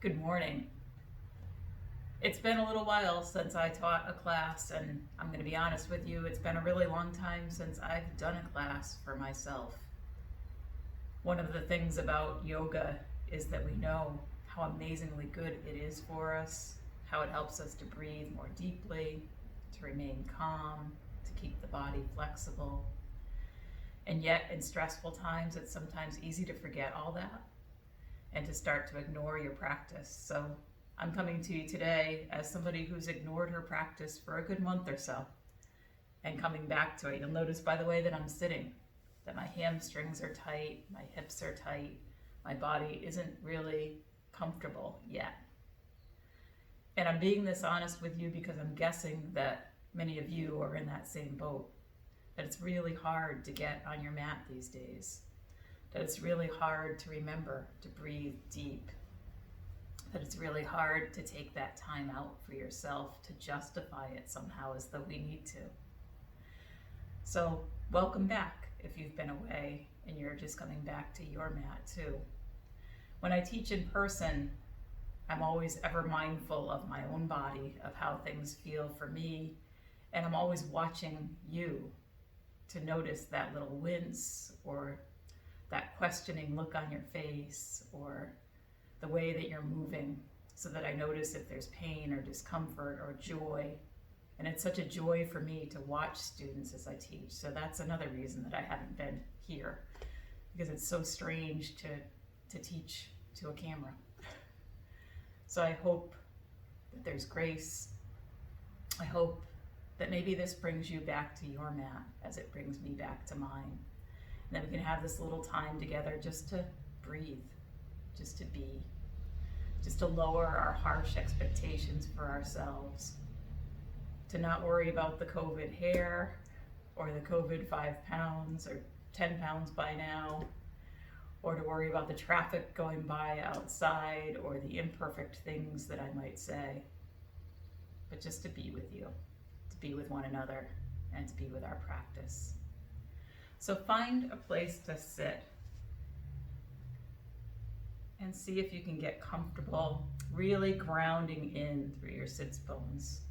Good morning. It's been a little while since I taught a class, and I'm going to be honest with you, it's been a really long time since I've done a class for myself. One of the things about yoga is that we know how amazingly good it is for us, how it helps us to breathe more deeply, to remain calm, to keep the body flexible. And yet, in stressful times, it's sometimes easy to forget all that and to start to ignore your practice. So I'm coming to you today as somebody who's ignored her practice for a good month or so and coming back to it. You'll notice, by the way, that I'm sitting, that my hamstrings are tight, my hips are tight, my body isn't really comfortable yet. And I'm being this honest with you because I'm guessing that many of you are in that same boat, that it's really hard to get on your mat these days, that it's really hard to remember to breathe deep, that it's really hard to take that time out for yourself, to justify it somehow as though we need to. So welcome back if you've been away and you're just coming back to your mat too. When I teach in person, I'm always ever mindful of my own body, of how things feel for me, and I'm always watching you to notice that little wince or that questioning look on your face or the way that you're moving, so that I notice if there's pain or discomfort or joy. And it's such a joy for me to watch students as I teach. So that's another reason that I haven't been here, because it's so strange to teach to a camera. So I hope that there's grace. I hope that maybe this brings you back to your mat as it brings me back to mine. And then we can have this little time together just to breathe, just to be, just to lower our harsh expectations for ourselves, to not worry about the COVID hair or the COVID 5 pounds or 10 pounds by now, or to worry about the traffic going by outside or the imperfect things that I might say, but just to be with you, to be with one another, and to be with our practice. So find a place to sit and see if you can get comfortable, really grounding in through your sits bones.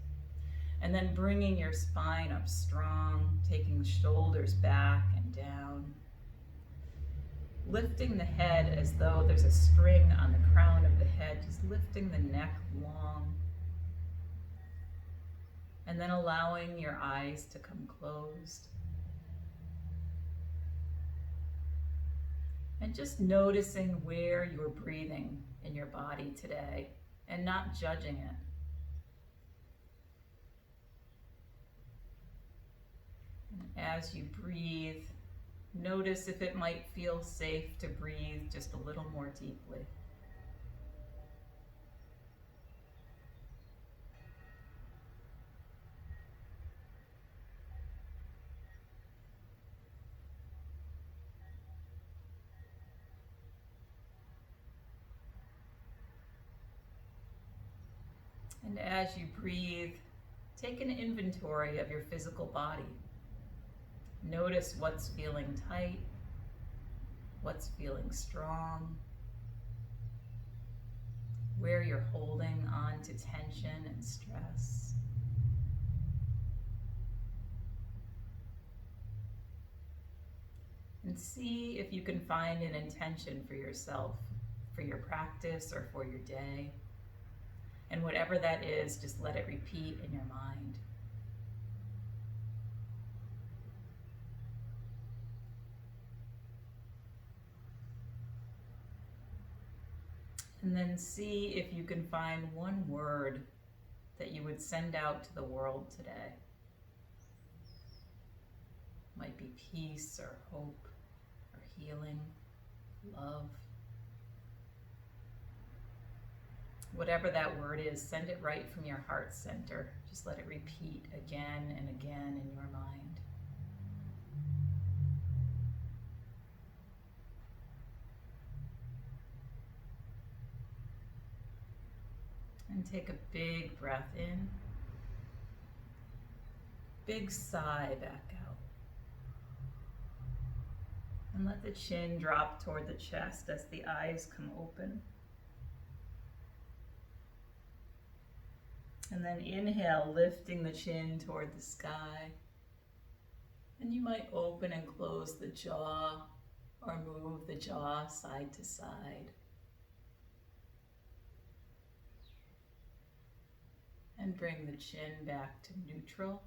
And then bringing your spine up strong, taking the shoulders back and down. Lifting the head as though there's a string on the crown of the head, just lifting the neck long. And then allowing your eyes to come closed. And just noticing where you're breathing in your body today and not judging it. And as you breathe, notice if it might feel safe to breathe just a little more deeply. And as you breathe, take an inventory of your physical body. Notice what's feeling tight, what's feeling strong, where you're holding on to tension and stress. And see if you can find an intention for yourself, for your practice or for your day. And whatever that is, just let it repeat in your mind. And then see if you can find one word that you would send out to the world today. Might be peace or hope or healing, love. Whatever that word is, send it right from your heart center. Just let it repeat again and again in your mind. And take a big breath in. Big sigh back out. And let the chin drop toward the chest as the eyes come open. And then inhale, lifting the chin toward the sky. And you might open and close the jaw or move the jaw side to side. And bring the chin back to neutral.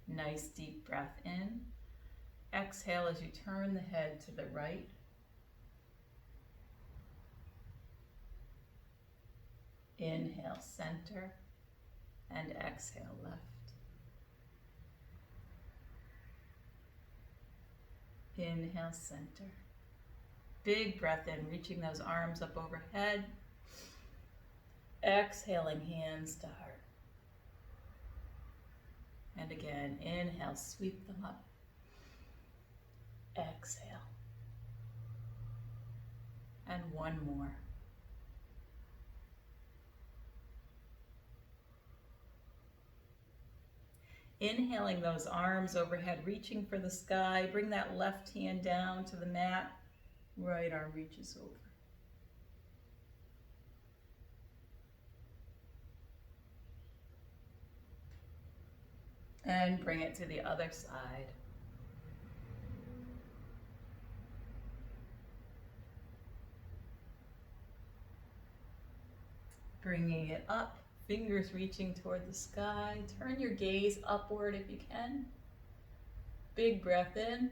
Nice deep breath in. Exhale as you turn the head to the right. Inhale, center, and exhale, left. Inhale, center. Big breath in, reaching those arms up overhead. Exhaling, hands to heart. And again, inhale, sweep them up. Exhale. And one more. Inhaling those arms overhead, reaching for the sky. Bring that left hand down to the mat. Right arm reaches over. And bring it to the other side. Bringing it up. Fingers reaching toward the sky. Turn your gaze upward if you can. Big breath in.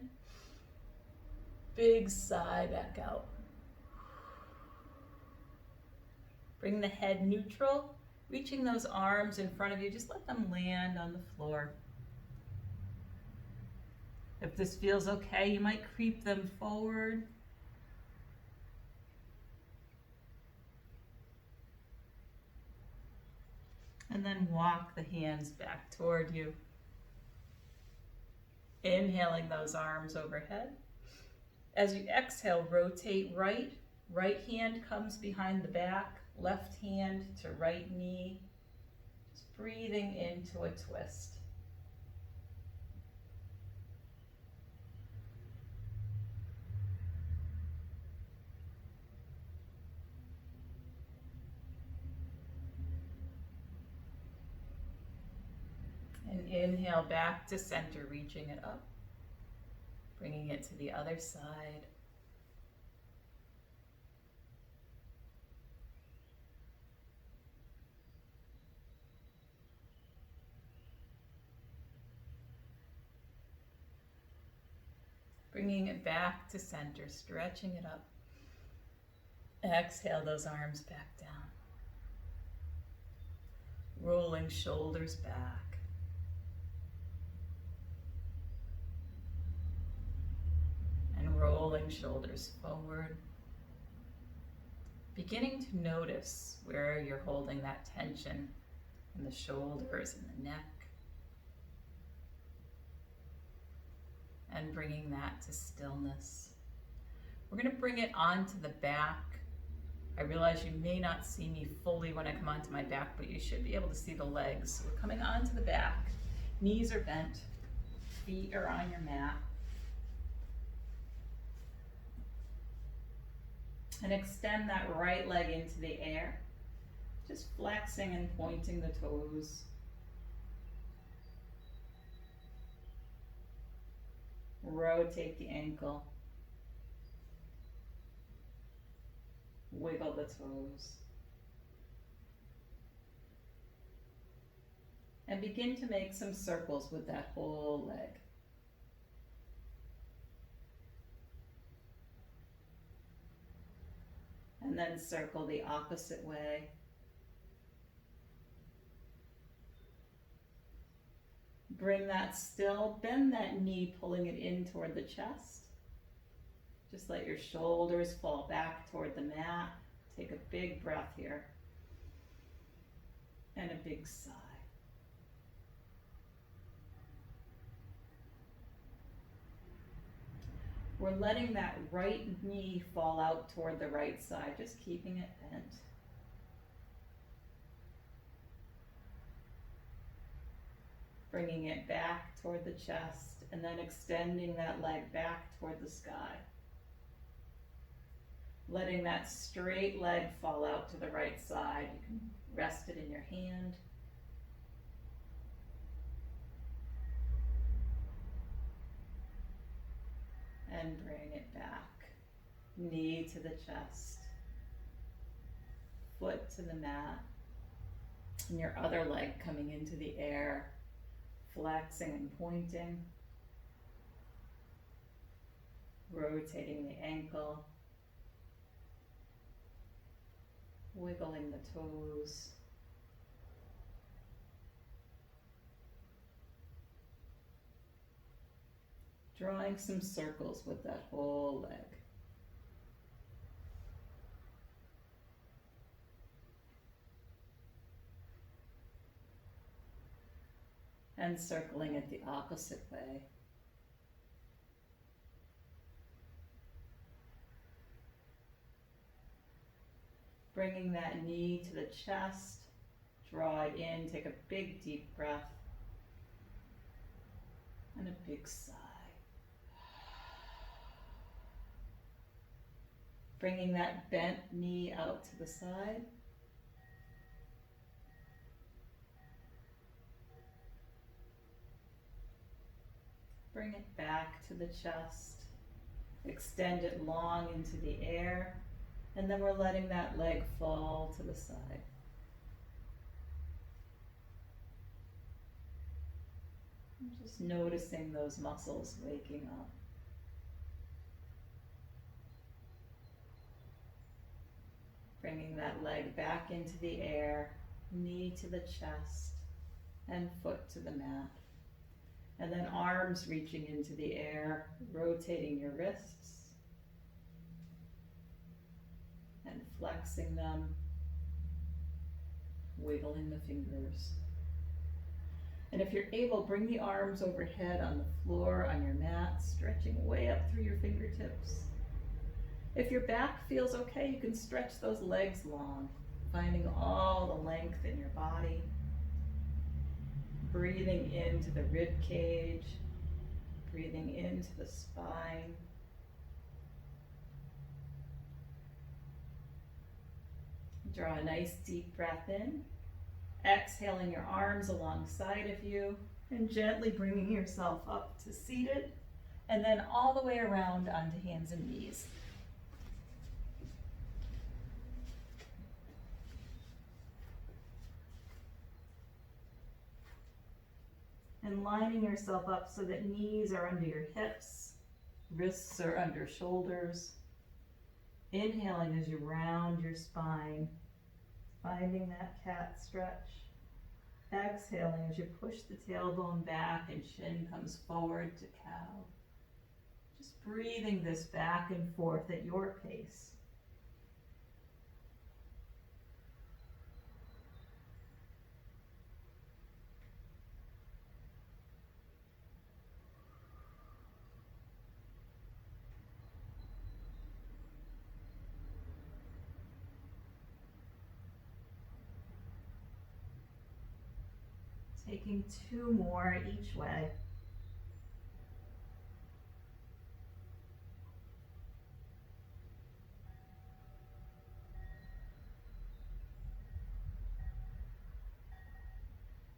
Big sigh back out. Bring the head neutral. Reaching those arms in front of you. Just let them land on the floor. If this feels okay, you might creep them forward. And then walk the hands back toward you. Inhaling those arms overhead. As you exhale, rotate right. Right hand comes behind the back. Left hand to right knee. Just breathing into a twist. And inhale back to center, reaching it up, bringing it to the other side. Bringing it back to center, stretching it up. Exhale those arms back down. Rolling shoulders back. Rolling shoulders forward. Beginning to notice where you're holding that tension in the shoulders and the neck. And bringing that to stillness. We're going to bring it onto the back. I realize you may not see me fully when I come onto my back, but you should be able to see the legs. We're coming onto the back. Knees are bent. Feet are on your mat. And extend that right leg into the air, just flexing and pointing the toes. Rotate the ankle. Wiggle the toes. And begin to make some circles with that whole leg. And then circle the opposite way. Bring that still, bend that knee, pulling it in toward the chest. Just let your shoulders fall back toward the mat. Take a big breath here. And a big sigh. We're letting that right knee fall out toward the right side, just keeping it bent. Bringing it back toward the chest and then extending that leg back toward the sky. Letting that straight leg fall out to the right side. You can rest it in your hand and bring it back. Knee to the chest, foot to the mat, and your other leg coming into the air, flexing and pointing, rotating the ankle, wiggling the toes. Drawing some circles with that whole leg. And circling it the opposite way. Bringing that knee to the chest, draw it in, take a big deep breath, and a big sigh. Bringing that bent knee out to the side. Bring it back to the chest. Extend it long into the air. And then we're letting that leg fall to the side. And just noticing those muscles waking up. Bringing that leg back into the air, knee to the chest, and foot to the mat. And then arms reaching into the air, rotating your wrists, and flexing them, wiggling the fingers. And if you're able, bring the arms overhead on the floor, on your mat, stretching way up through your fingertips. If your back feels okay, you can stretch those legs long, finding all the length in your body. Breathing into the rib cage, breathing into the spine. Draw a nice deep breath in, exhaling your arms alongside of you, and gently bringing yourself up to seated, and then all the way around onto hands and knees. And lining yourself up so that knees are under your hips, wrists are under shoulders. Inhaling as you round your spine, finding that cat stretch. Exhaling as you push the tailbone back and shin comes forward to cow. Just breathing this back and forth at your pace. Taking 2 more each way.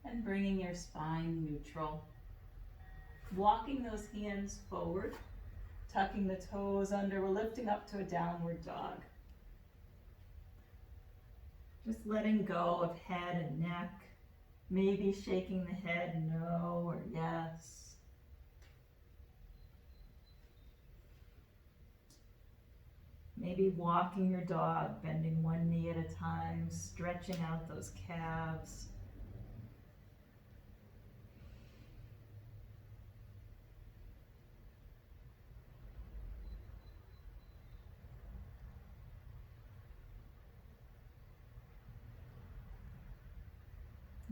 And bringing your spine neutral. Walking those hands forward, tucking the toes under. We're lifting up to a downward dog. Just letting go of head and neck. Maybe shaking the head no or yes. Maybe walking your dog, bending one knee at a time, stretching out those calves.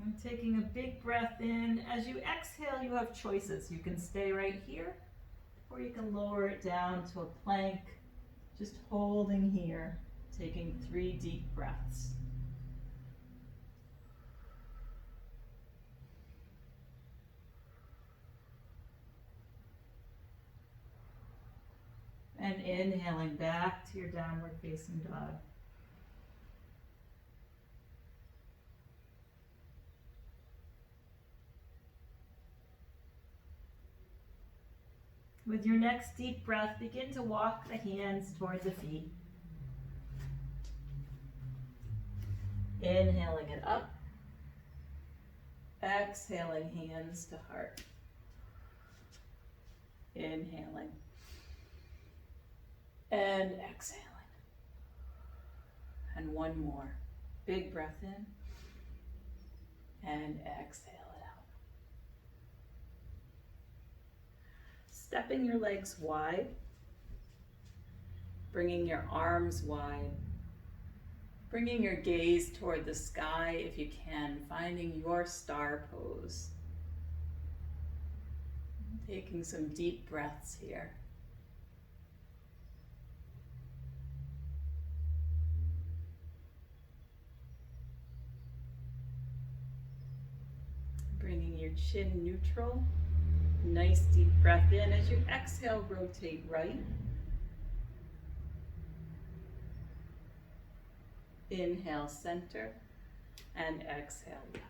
And taking a big breath in. As you exhale, you have choices. You can stay right here, or you can lower it down to a plank, just holding here, taking 3 deep breaths. And inhaling back to your downward facing dog. With your next deep breath, begin to walk the hands toward the feet. Inhaling it up. Exhaling, hands to heart. Inhaling. And exhaling. And one more. Big breath in. And exhale it out. Stepping your legs wide. Bringing your arms wide. Bringing your gaze toward the sky if you can, finding your star pose. Taking some deep breaths here. Bringing your chin neutral. Nice deep breath in. As you exhale, rotate right. Inhale, center, and exhale, left.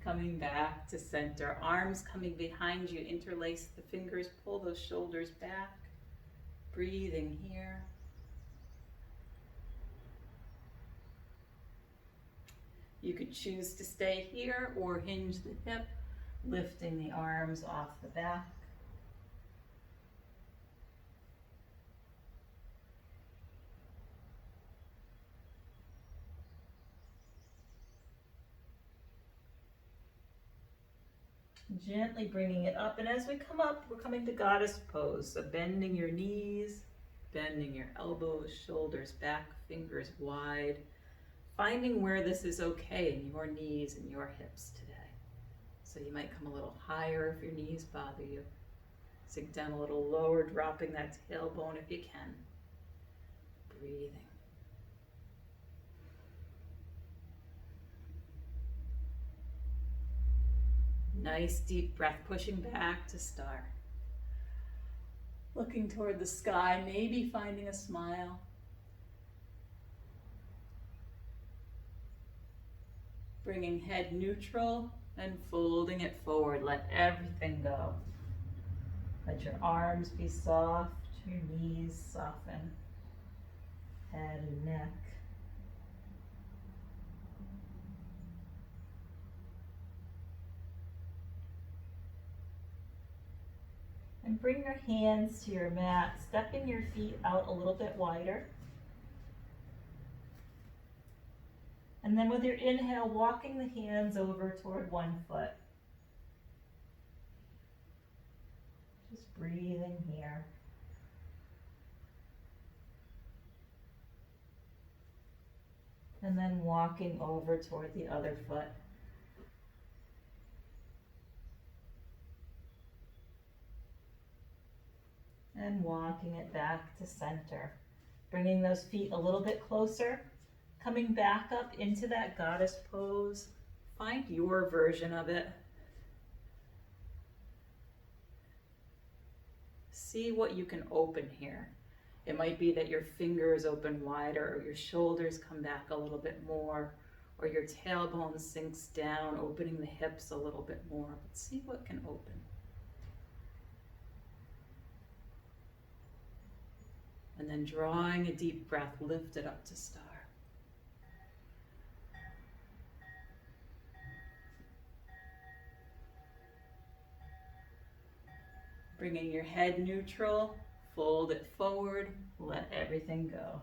Coming back to center, arms coming behind you, interlace the fingers, pull those shoulders back. Breathing here. You could choose to stay here or hinge the hip, lifting the arms off the back. Gently bringing it up, and as we come up, we're coming to goddess pose. So bending your knees, bending your elbows, shoulders back, fingers wide. Finding where this is okay in your knees and your hips today. So you might come a little higher if your knees bother you. Sink down a little lower, dropping that tailbone if you can. Breathing. Nice deep breath, pushing back to star. Looking toward the sky, maybe finding a smile. Bringing head neutral and folding it forward. Let everything go. Let your arms be soft, your knees soften, head and neck. And bring your hands to your mat, stepping your feet out a little bit wider. And then with your inhale, walking the hands over toward one foot. Just breathing here. And then walking over toward the other foot. And walking it back to center. Bringing those feet a little bit closer. Coming back up into that goddess pose. Find your version of it. See what you can open here. It might be that your fingers open wider, or your shoulders come back a little bit more, or your tailbone sinks down, opening the hips a little bit more. But see what can open. And then drawing a deep breath, lift it up to star. Bringing your head neutral, fold it forward, let everything go.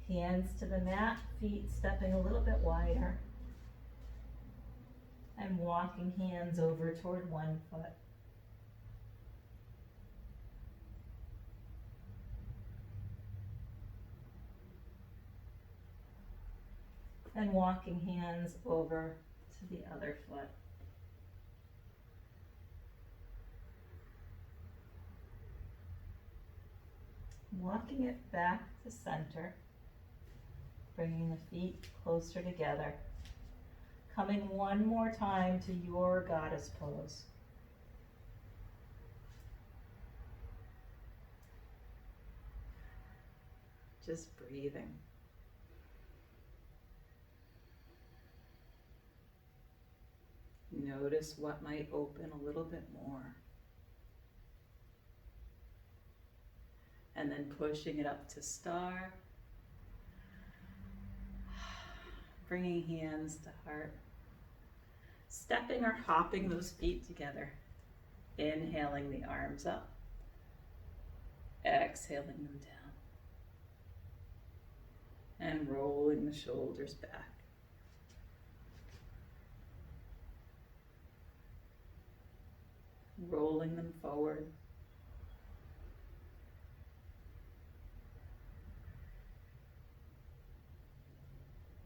Hands to the mat, feet stepping a little bit wider. And walking hands over toward one foot. And walking hands over to the other foot. Walking it back to center, bringing the feet closer together. Coming one more time to your goddess pose. just breathing. Notice what might open a little bit more. And then pushing it up to star. Bringing hands to heart. Stepping or hopping those feet together. Inhaling the arms up. Exhaling them down. And rolling the shoulders back. Rolling them forward.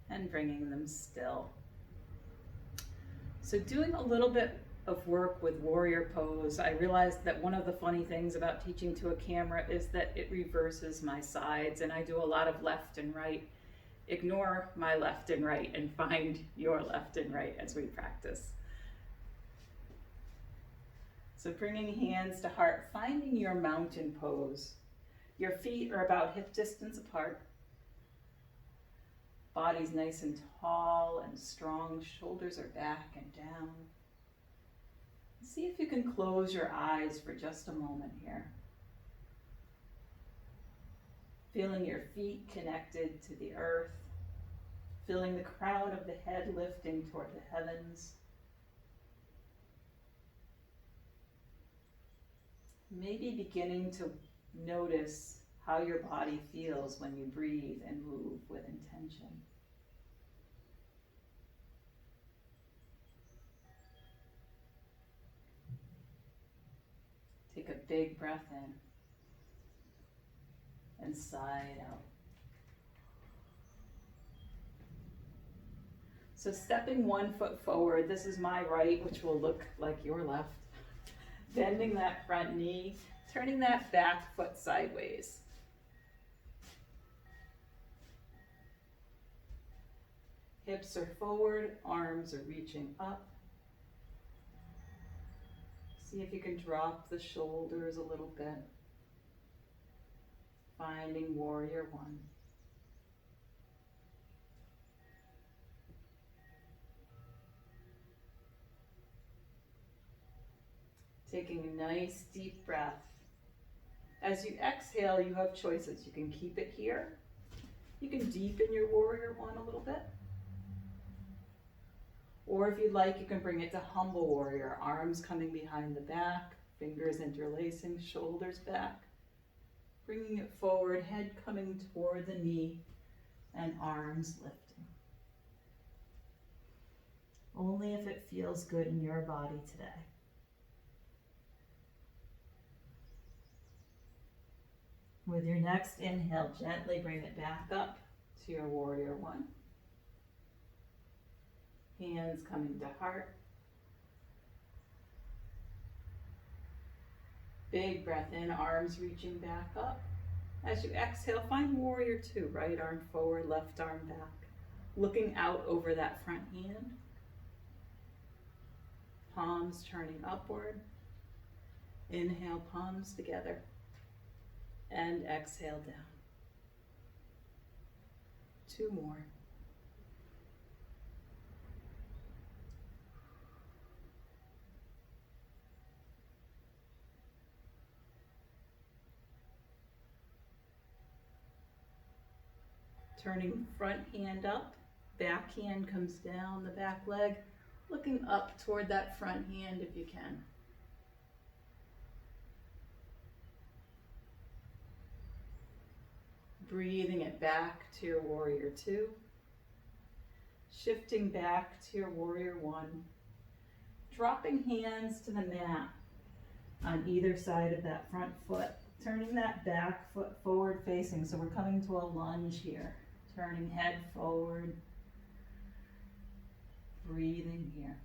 And bringing them still. So doing a little bit of work with warrior pose, I realized that one of the funny things about teaching to a camera is that it reverses my sides, and I do a lot of left and right. Ignore my left and right and find your left and right as we practice. So bringing hands to heart, finding your mountain pose. Your feet are about hip distance apart. Body's nice and tall and strong. Shoulders are back and down. See if you can close your eyes for just a moment here. Feeling your feet connected to the earth. Feeling the crown of the head lifting toward the heavens. Maybe beginning to notice how your body feels when you breathe and move with intention. Take a big breath in and sigh it out. So stepping 1 foot forward, this is my right, which will look like your left. Bending that front knee, turning that back foot sideways. Hips are forward, arms are reaching up. See if you can drop the shoulders a little bit. Finding warrior 1. Taking a nice deep breath. As you exhale, you have choices. You can keep it here. You can deepen your warrior 1 a little bit. Or if you'd like, you can bring it to humble warrior. Arms coming behind the back, fingers interlacing, shoulders back. Bringing it forward, head coming toward the knee, and arms lifting. Only if it feels good in your body today. With your next inhale, gently bring it back up to your warrior 1. Hands coming to heart. Big breath in, arms reaching back up. As you exhale, find warrior 2, right arm forward, left arm back. Looking out over that front hand. Palms turning upward. Inhale, palms together. And exhale down. 2 more. Turning front hand up, back hand comes down the back leg, looking up toward that front hand if you can. Breathing it back to your warrior 2. Shifting back to your warrior 1. Dropping hands to the mat on either side of that front foot. Turning that back foot forward facing. So we're coming to a lunge here. Turning head forward. Breathing here.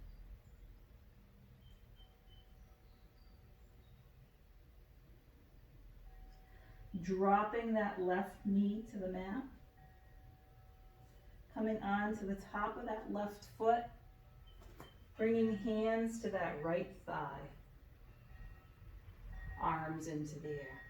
Dropping that left knee to the mat. Coming on to the top of that left foot. Bringing hands to that right thigh. Arms into the air.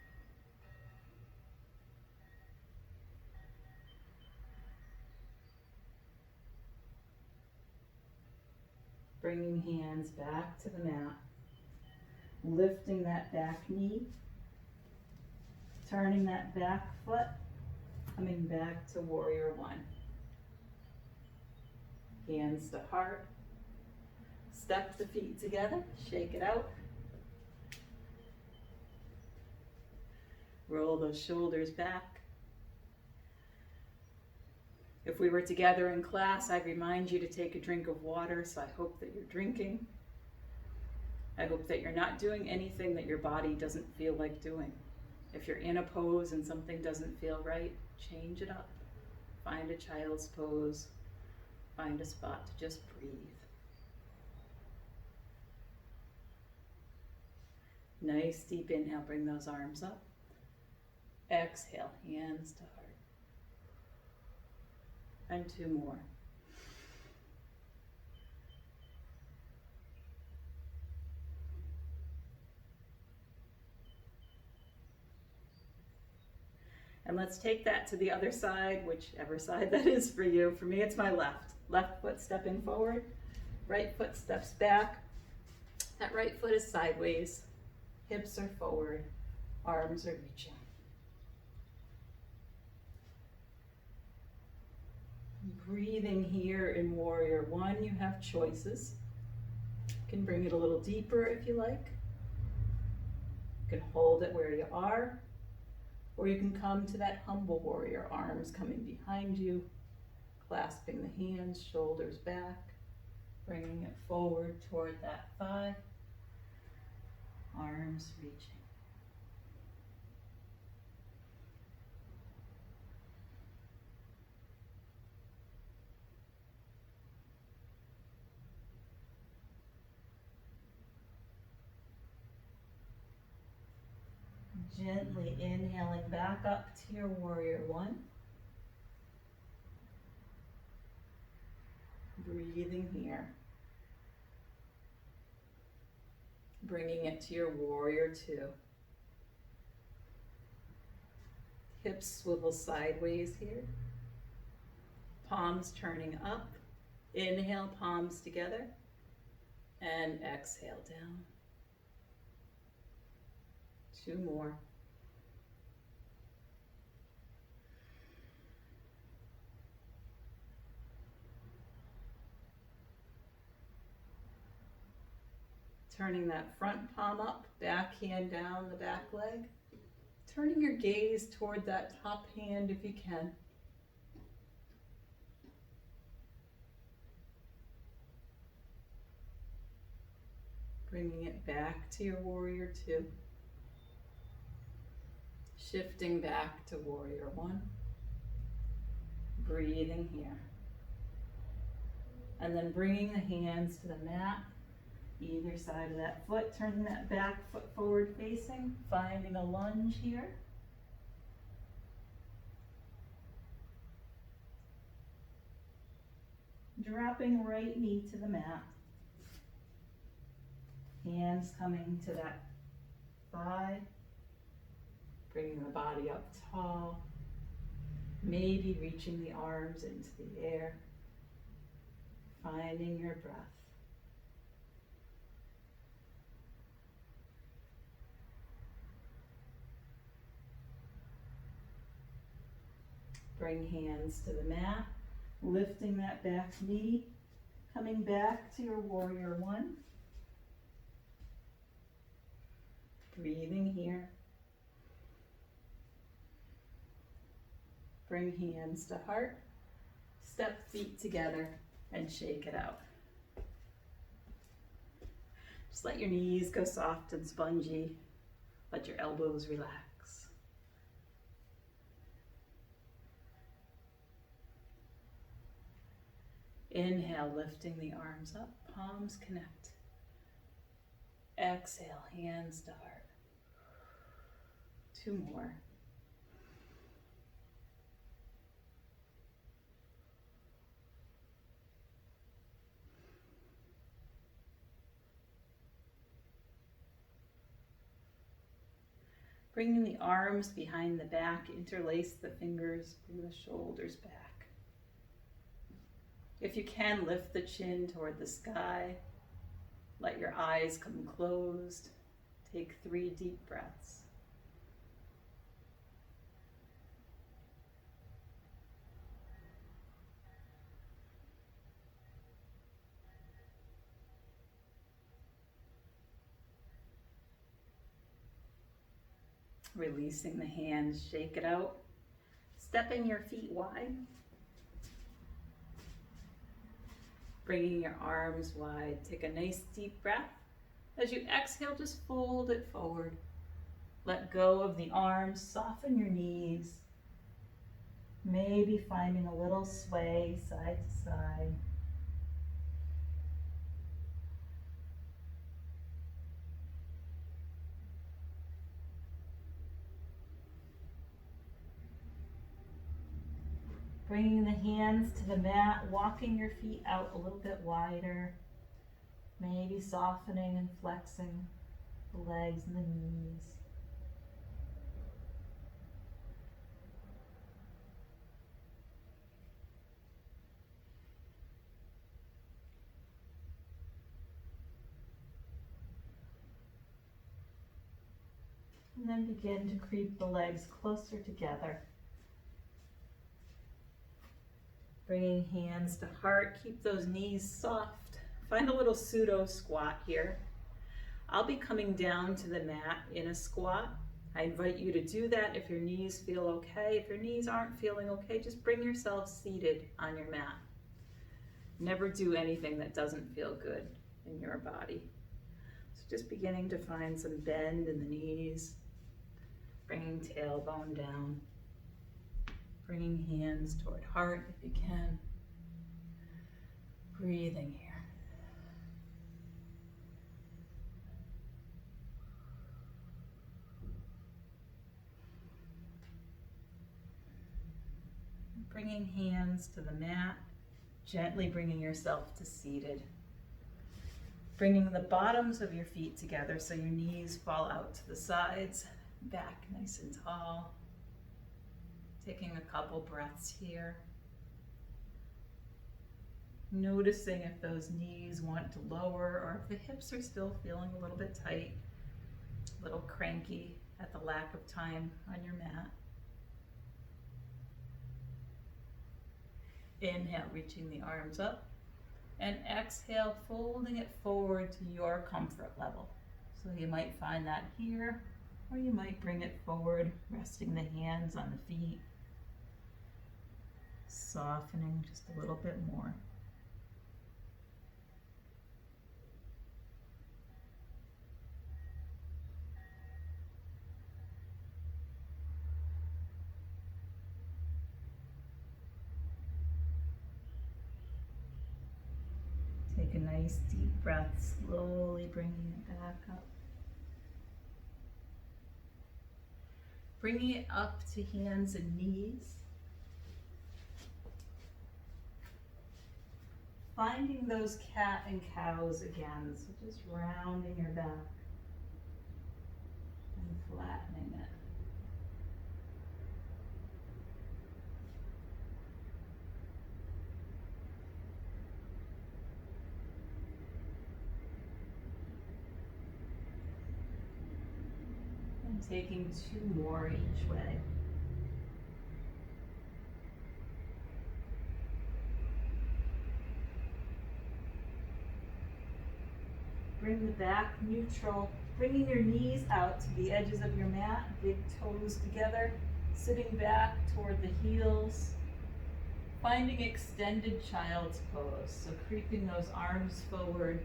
Bringing hands back to the mat. Lifting that back knee. Turning that back foot. Coming back to warrior one. Hands to heart. Step the feet together. Shake it out. Roll those shoulders back. If we were together in class, I'd remind you to take a drink of water, so I hope that you're drinking. I hope that you're not doing anything that your body doesn't feel like doing. If you're in a pose and something doesn't feel right, change it up. Find a child's pose. Find a spot to just breathe. Nice deep inhale, bring those arms up. Exhale, hands to heart. And two more. And let's take that to the other side, whichever side that is for you. For me, it's my left. Left foot stepping forward, right foot steps back. That right foot is sideways, hips are forward, arms are reaching. Breathing here in warrior one, you have choices. You can bring it a little deeper if you like. You can hold it where you are, or you can come to that humble warrior, arms coming behind you, clasping the hands, shoulders back, bringing it forward toward that thigh, arms reaching. Gently inhaling back up to your warrior one. Breathing here. Bringing it to your warrior two. Hips swivel sideways here. Palms turning up. Inhale, palms together. And exhale down. Two more. Turning that front palm up, back hand down the back leg. Turning your gaze toward that top hand if you can. Bringing it back to your warrior two. Shifting back to warrior one. Breathing here. And then bringing the hands to the mat, either side of that foot, turning that back foot forward facing, finding a lunge here. Dropping right knee to the mat. Hands coming to that thigh. Bringing the body up tall, maybe reaching the arms into the air, finding your breath. Bring hands to the mat, lifting that back knee, coming back to your warrior one. Breathing here. Bring hands to heart, step feet together, and shake it out. Just let your knees go soft and spongy. Let your elbows relax. Inhale, lifting the arms up, palms connect. Exhale, hands to heart. Two more. Bringing the arms behind the back, interlace the fingers, bring the shoulders back. If you can, lift the chin toward the sky, Let your eyes come closed. Take 3 deep breaths. Releasing the hands, shake it out. Stepping your feet wide. Bringing your arms wide. Take a nice deep breath. As you exhale, just fold it forward. Let go of the arms, soften your knees. Maybe finding a little sway side to side. Bringing the hands to the mat, walking your feet out a little bit wider. Maybe softening and flexing the legs and the knees. And then begin to creep the legs closer together. Bringing hands to heart, keep those knees soft. Find a little pseudo squat here. I'll be coming down to the mat in a squat. I invite you to do that if your knees feel okay. If your knees aren't feeling okay, just bring yourself seated on your mat. Never do anything that doesn't feel good in your body. So just beginning to find some bend in the knees, bringing tailbone down. Bringing hands toward heart if you can. Breathing here. Bringing hands to the mat, gently bringing yourself to seated. Bringing the bottoms of your feet together so your knees fall out to the sides, back nice and tall. Taking a couple breaths here. Noticing if those knees want to lower or if the hips are still feeling a little bit tight, a little cranky at the lack of time on your mat. Inhale, reaching the arms up, and exhale, folding it forward to your comfort level. So you might find that here, or you might bring it forward, resting the hands on the feet. Softening just a little bit more. Take a nice deep breath, slowly bringing it back up. Bringing it up to hands and knees. Finding those cat and cows again, so just rounding your back and flattening it. And taking 2 more each way. Bring the back neutral, bringing your knees out to the edges of your mat, big toes together, sitting back toward the heels. Finding extended child's pose, so creeping those arms forward,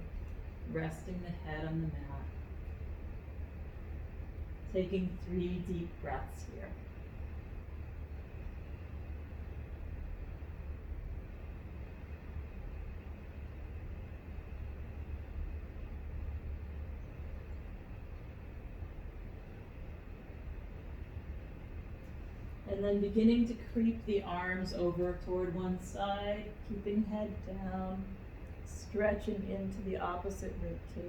resting the head on the mat. Taking 3 deep breaths here. And then beginning to creep the arms over toward one side, keeping head down, stretching into the opposite rib cage.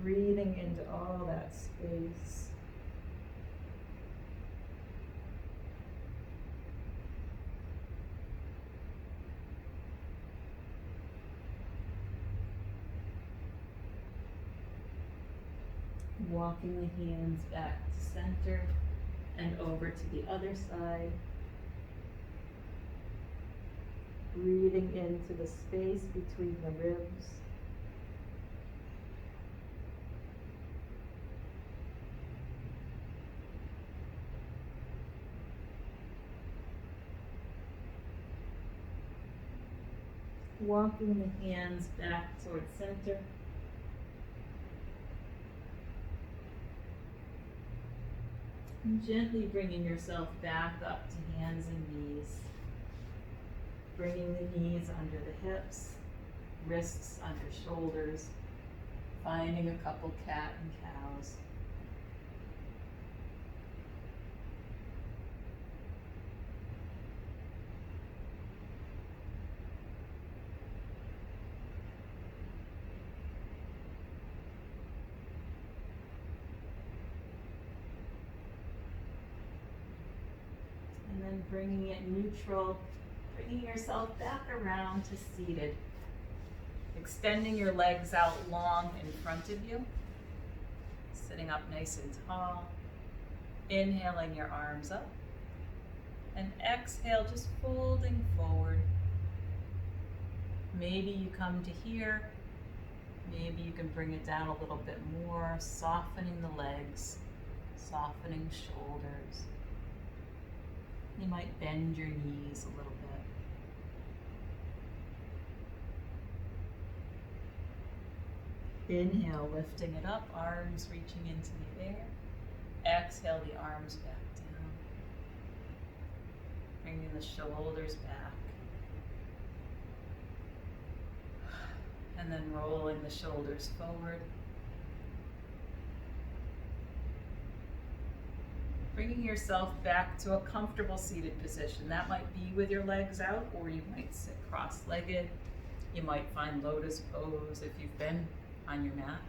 Breathing into all that space. Walking the hands back to center and over to the other side. Breathing into the space between the ribs. Walking the hands back towards center. And gently bringing yourself back up to hands and knees. Bringing the knees under the hips, wrists under shoulders, finding a couple cat and cows. And then bringing it neutral, bringing yourself back around to seated. Extending your legs out long in front of you. Sitting up nice and tall. Inhaling your arms up. And exhale, just folding forward. Maybe you come to here. Maybe you can bring it down a little bit more, softening the legs, softening shoulders. You might bend your knees a little bit. Inhale, lifting it up, arms reaching into the air. Exhale, the arms back down. Bringing the shoulders back. And then rolling the shoulders forward. Bringing yourself back to a comfortable seated position. That might be with your legs out, or you might sit cross-legged. You might find lotus pose if you've been on your mat.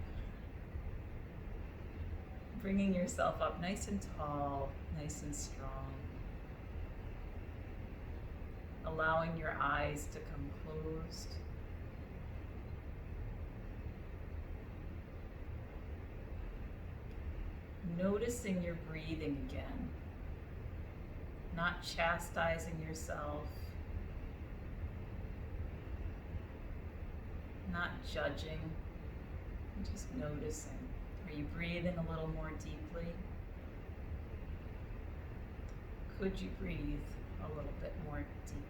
Bringing yourself up nice and tall, nice and strong. Allowing your eyes to come closed. Noticing your breathing again. Not chastising yourself. Not judging. Just noticing. Are you breathing a little more deeply? Could you breathe a little bit more deeply?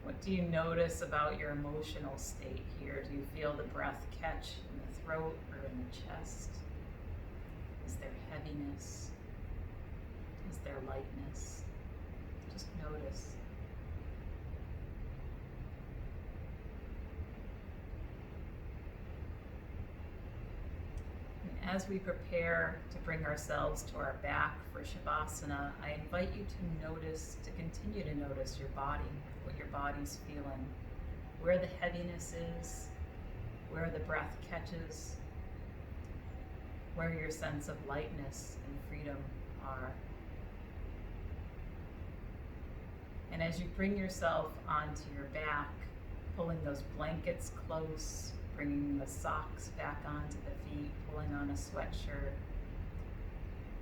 What do you notice about your emotional state here? Do you feel the breath catch in the throat or in the chest? Is there heaviness? Is there lightness? Just notice. And as we prepare to bring ourselves to our back for Shavasana, I invite you to continue to notice your body, what your body's feeling, where the heaviness is, where the breath catches, where your sense of lightness and freedom are. And as you bring yourself onto your back, pulling those blankets close, bringing the socks back onto the feet, pulling on a sweatshirt,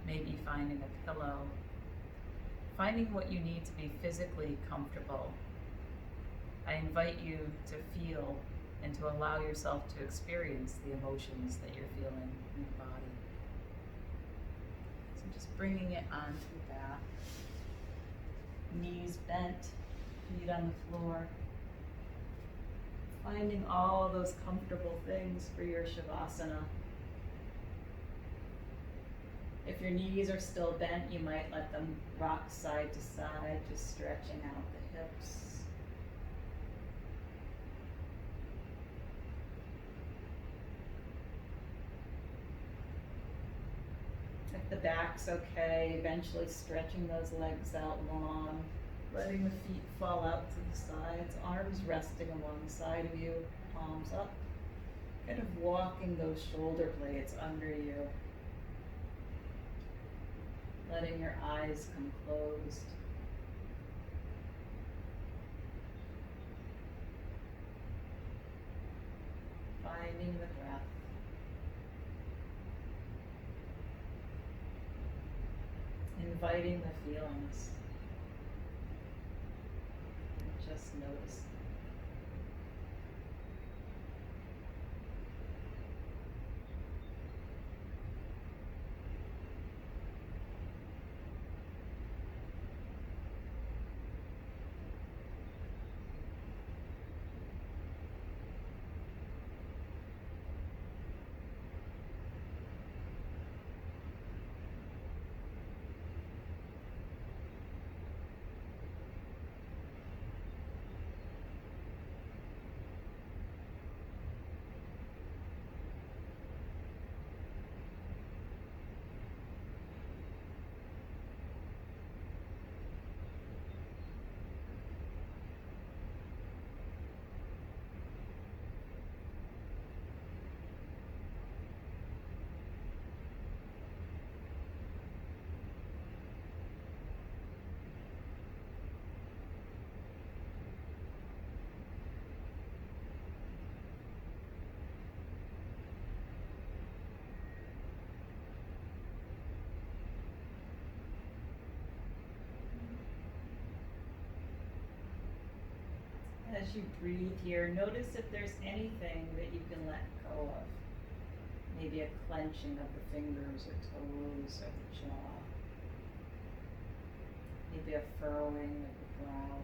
maybe finding a pillow, finding what you need to be physically comfortable. I invite you to feel and to allow yourself to experience the emotions that you're feeling in your body. So just bringing it onto the back, knees bent, feet on the floor, finding all those comfortable things for your Shavasana. If your knees are still bent, you might let them rock side to side, just stretching out the hips. If the back's okay, eventually stretching those legs out long, letting the feet fall out to the sides, arms resting alongside of you, palms up, kind of walking those shoulder blades under you. letting your eyes come closed. Finding the breath. Inviting the feelings. And just notice. As you breathe here, notice if there's anything that you can let go of. Maybe a clenching of the fingers or toes or the jaw. Maybe a furrowing of the brow.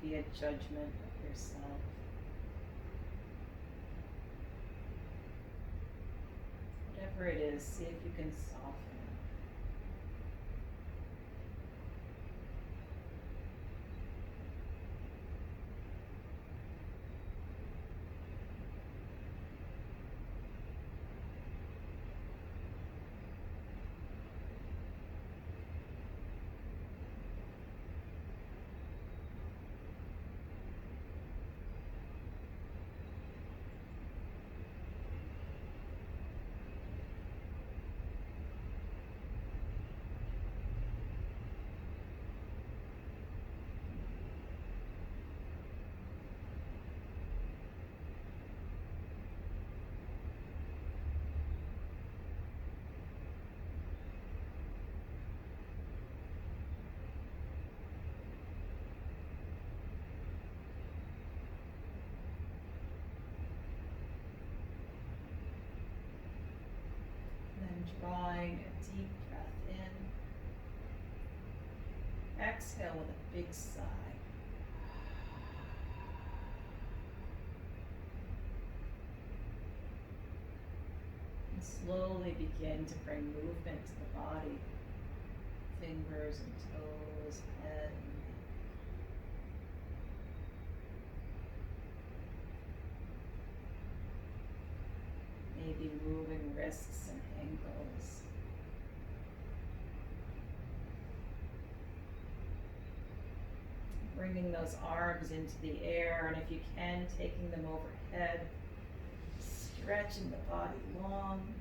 Maybe a judgment of yourself. Whatever it is, see if you can soften it. Drawing a deep breath in. Exhale with a big sigh. And slowly begin to bring movement to the body. Fingers and toes, head and neck. Maybe moving wrists and ankles. Bringing those arms into the air, and if you can, taking them overhead, stretching the body long.